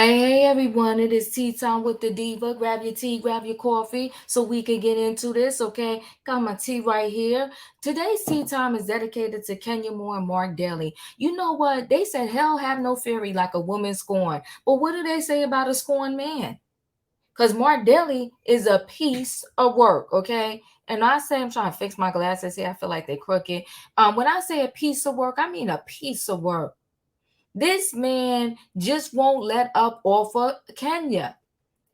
Hey everyone, it is tea time with the diva. Grab your tea, grab your coffee so we can get into this, okay? Got my tea right here. Today's tea time is dedicated to Kenya Moore and Marc Daly. You know what? They said hell have no fury like a woman scorned. But what do they say about a scorned man? Because Marc Daly is a piece of work, okay? And I say I'm trying to fix my glasses here. I feel like they're crooked. When I say a piece of work, I mean a piece of work. This man just won't let up off of Kenya.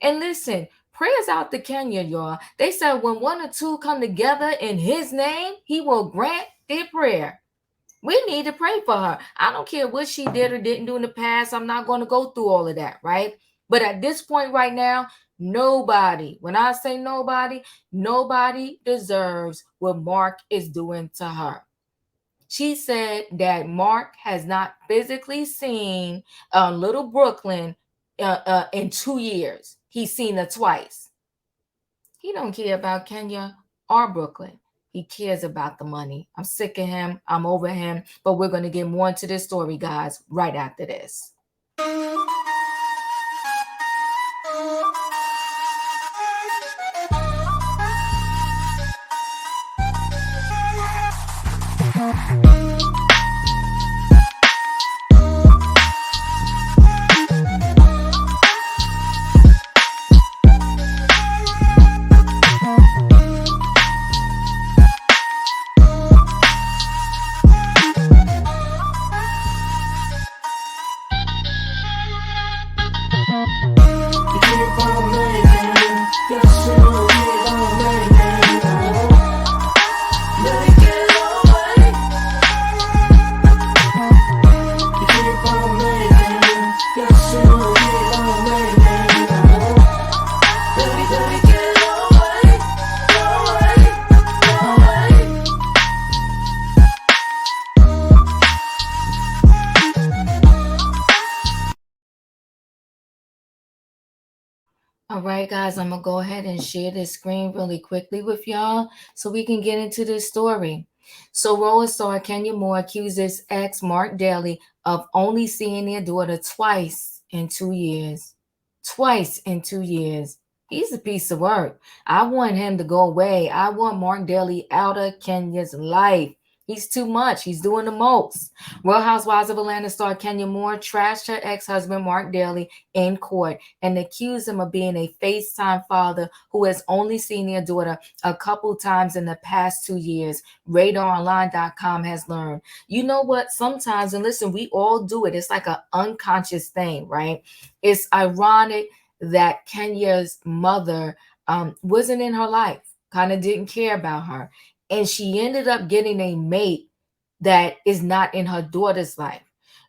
And listen, prayers out to Kenya, y'all. They said when one or two come together in his name, he will grant their prayer. We need to pray for her. I don't care what she did or didn't do in the past. I'm not going to go through all of that, right? But at this point right now, nobody, when I say nobody, nobody deserves what Marc is doing to her. She said that Marc has not physically seen little Brooklyn in 2 years. He's seen her twice. He don't care about Kenya or Brooklyn. He cares about the money. I'm sick of him. I'm over him. But we're going to get more into this story, guys, right after this. All right, guys, I'm going to go ahead and share this screen really quickly with y'all so we can get into this story. So, Roller star Kenya Moore accuses ex Marc Daly of only seeing their daughter twice in 2 years. Twice in 2 years. He's a piece of work. I want him to go away. I want Marc Daly out of Kenya's life. He's too much. He's doing the most. Real Housewives of Atlanta star Kenya Moore trashed her ex-husband Marc Daly in court and accused him of being a FaceTime father who has only seen their daughter a couple times in the past 2 years. RadarOnline.com has learned. You know what? Sometimes, and listen, we all do it. It's like an unconscious thing, right? It's ironic that Kenya's mother wasn't in her life, kind of didn't care about her. And she ended up getting a mate that is not in her daughter's life.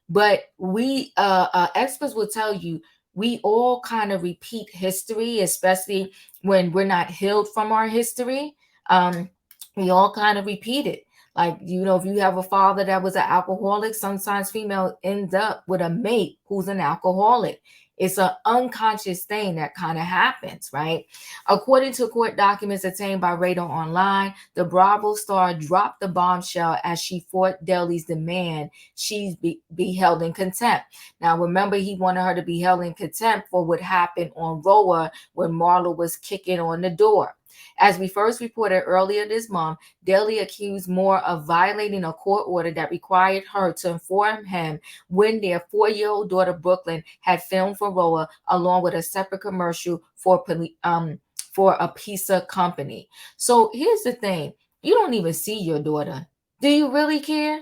But we experts will tell you we all kind of repeat history, especially when we're not healed from our history. We all kind of repeat it. Like, if you have a father that was an alcoholic, sometimes female ends up with a mate who's an alcoholic. It's an unconscious thing that kind of happens, right? According to court documents obtained by Radar Online, the Bravo star dropped the bombshell as she fought Daly's demand she be held in contempt. Now, remember, he wanted her to be held in contempt for what happened on Roa when Marlo was kicking on the door. As we first reported earlier this month, Daly accused Moore of violating a court order that required her to inform him when their 4-year-old daughter Brooklyn had filmed for Roa, along with a separate commercial for a pizza company. So here's the thing: you don't even see your daughter. Do you really care?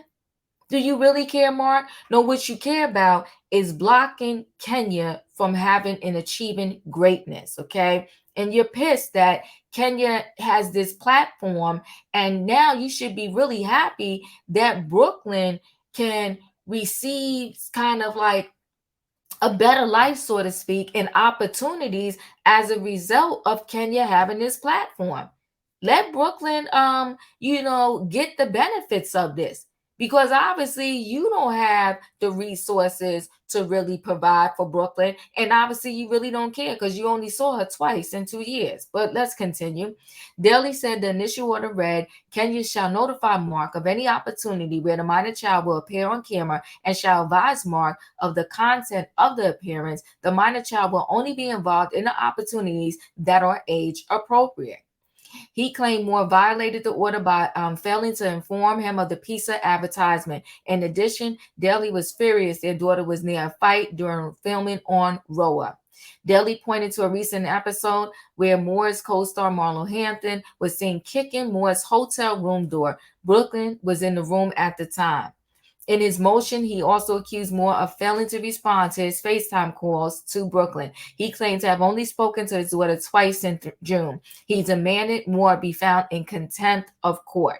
Do you really care, Marc? No, what you care about is blocking Kenya from having and achieving greatness, okay? And you're pissed that Kenya has this platform, and now you should be really happy that Brooklyn can receive kind of like a better life, so to speak, and opportunities as a result of Kenya having this platform. Let Brooklyn, get the benefits of this. because obviously you don't have the resources to really provide for Brooklyn. And obviously you really don't care because you only saw her twice in 2 years. But let's continue. Daly said the initial order read, Kenya shall notify Mark of any opportunity where the minor child will appear on camera and shall advise Mark of the content of the appearance. The minor child will only be involved in the opportunities that are age appropriate. He claimed Moore violated the order by failing to inform him of the pizza advertisement. In addition, Daly was furious their daughter was near a fight during filming on Roa. Daly pointed to a recent episode where Moore's co-star Marlon Hampton was seen kicking Moore's hotel room door. Brooklyn was in the room at the time. In his motion, he also accused Moore of failing to respond to his FaceTime calls to Brooklyn. He claimed to have only spoken to his daughter twice in June. He demanded Moore be found in contempt of court.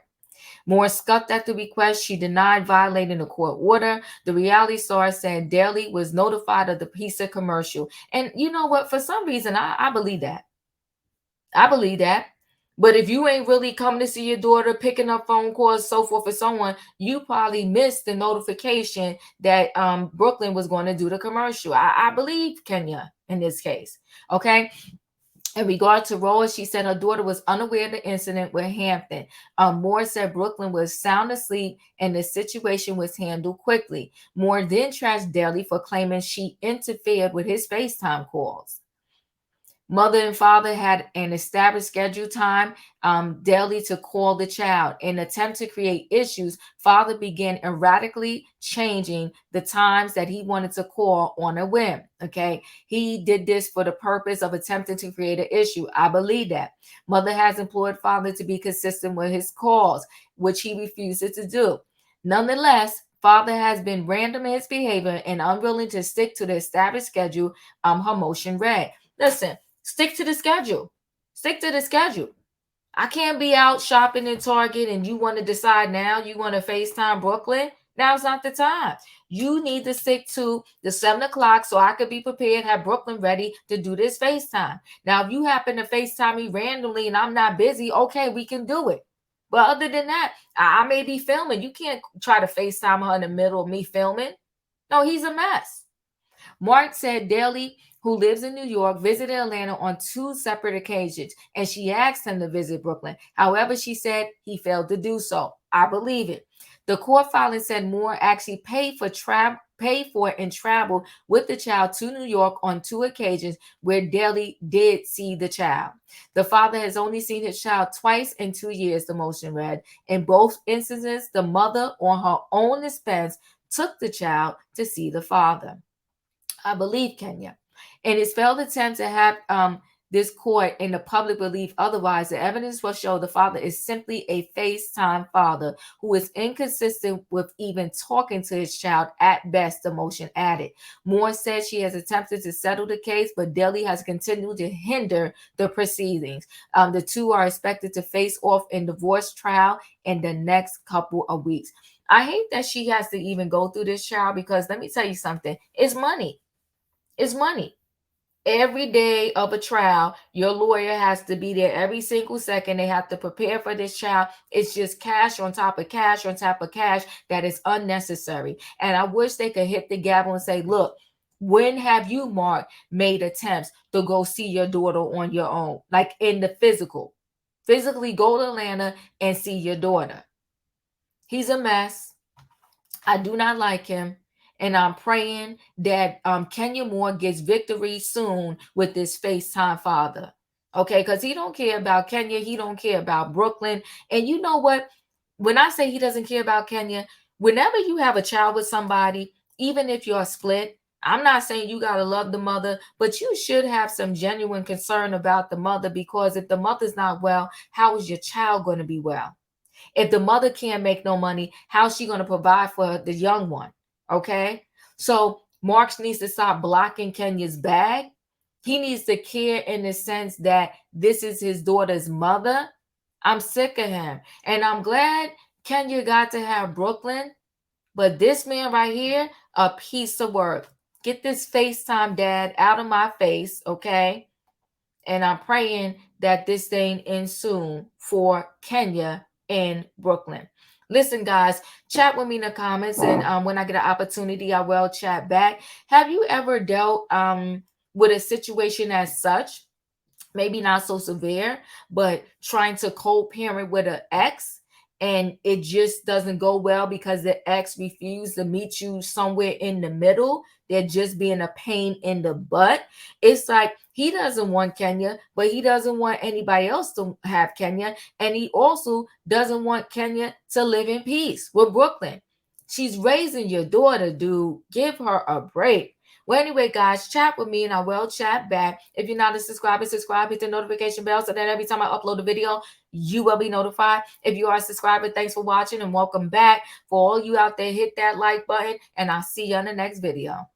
Moore scuffed at the request. She denied violating the court order. The reality star said Daly was notified of the pizza commercial. And you know what? For some reason, I believe that. I believe that. But if you ain't really coming to see your daughter, picking up phone calls, so forth for someone, you probably missed the notification that Brooklyn was going to do the commercial. I believe Kenya in this case. Okay. In regard to Roa, she said her daughter was unaware of the incident with Hampton. Moore said Brooklyn was sound asleep and the situation was handled quickly. Moore then trashed Daly for claiming she interfered with his FaceTime calls. Mother and father had an established schedule time daily to call the child. In an attempt to create issues, father began erratically changing the times that he wanted to call on a whim. Okay. He did this for the purpose of attempting to create an issue. I believe that. Mother has implored father to be consistent with his calls, which he refuses to do. Nonetheless, father has been random in his behavior and unwilling to stick to the established schedule her motion read. Listen, stick to the schedule. Stick to the schedule. I can't be out shopping in Target and you want to decide now you want to FaceTime Brooklyn. Now's not the time. You need to stick to the 7 o'clock so I could be prepared, have Brooklyn ready to do this FaceTime. Now, if you happen to FaceTime me randomly and I'm not busy, okay, we can do it. But other than that, I may be filming. You can't try to FaceTime her in the middle of me filming. No, he's a mess. Marc said Daly, who lives in New York, visited Atlanta on 2 separate occasions, and she asked him to visit Brooklyn. However, she said he failed to do so. I believe it. The court filing said Moore actually paid for and traveled with the child to New York on 2 occasions where Daly did see the child. The father has only seen his child twice in 2 years, the motion read. In both instances, the mother, on her own expense, took the child to see the father. I believe Kenya. In his failed attempt to have this court and the public believe otherwise, the evidence will show the father is simply a FaceTime father who is inconsistent with even talking to his child at best, the motion added. Moore said she has attempted to settle the case, but Daly has continued to hinder the proceedings. The two are expected to face off in divorce trial in the next couple of weeks. I hate that she has to even go through this trial because let me tell you something, it's money. It's money. Every day of a trial, your lawyer has to be there every single second. They have to prepare for this trial. It's just cash on top of cash on top of cash that is unnecessary. And I wish they could hit the gavel and say, look, when have you, Marc, made attempts to go see your daughter on your own? Like in the physical. Physically go to Atlanta and see your daughter. He's a mess. I do not like him. And I'm praying that Kenya Moore gets victory soon with this FaceTime father. Okay, because he don't care about Kenya. He don't care about Brooklyn. And you know what? When I say he doesn't care about Kenya, whenever you have a child with somebody, even if you're split, I'm not saying you got to love the mother, but you should have some genuine concern about the mother, because if the mother's not well, how is your child going to be well? If the mother can't make no money, how's she going to provide for the young one? Okay. So Marc needs to stop blocking Kenya's bag. He needs to care in the sense that this is his daughter's mother. I'm sick of him. And I'm glad Kenya got to have Brooklyn. But this man right here, a piece of work. Get this FaceTime dad out of my face, okay? And I'm praying that this thing ends soon for Kenya in Brooklyn. Listen, guys, chat with me in the comments, and when I get an opportunity, I will chat back. Have you ever dealt with a situation as such? Maybe not so severe, but trying to co-parent with an ex, and it just doesn't go well because the ex refused to meet you somewhere in the middle. They're just being a pain in the butt. It's like he doesn't want Kenya, but he doesn't want anybody else to have Kenya, and he also doesn't want Kenya to live in peace with Brooklyn. She's raising your daughter, dude. Give her a break. Well, anyway, guys, chat with me and I will chat back. If you're not a subscriber, subscribe, hit the notification bell so that every time I upload a video, you will be notified. If you are a subscriber, thanks for watching and welcome back. For all you out there, hit that like button, and I'll see you on the next video.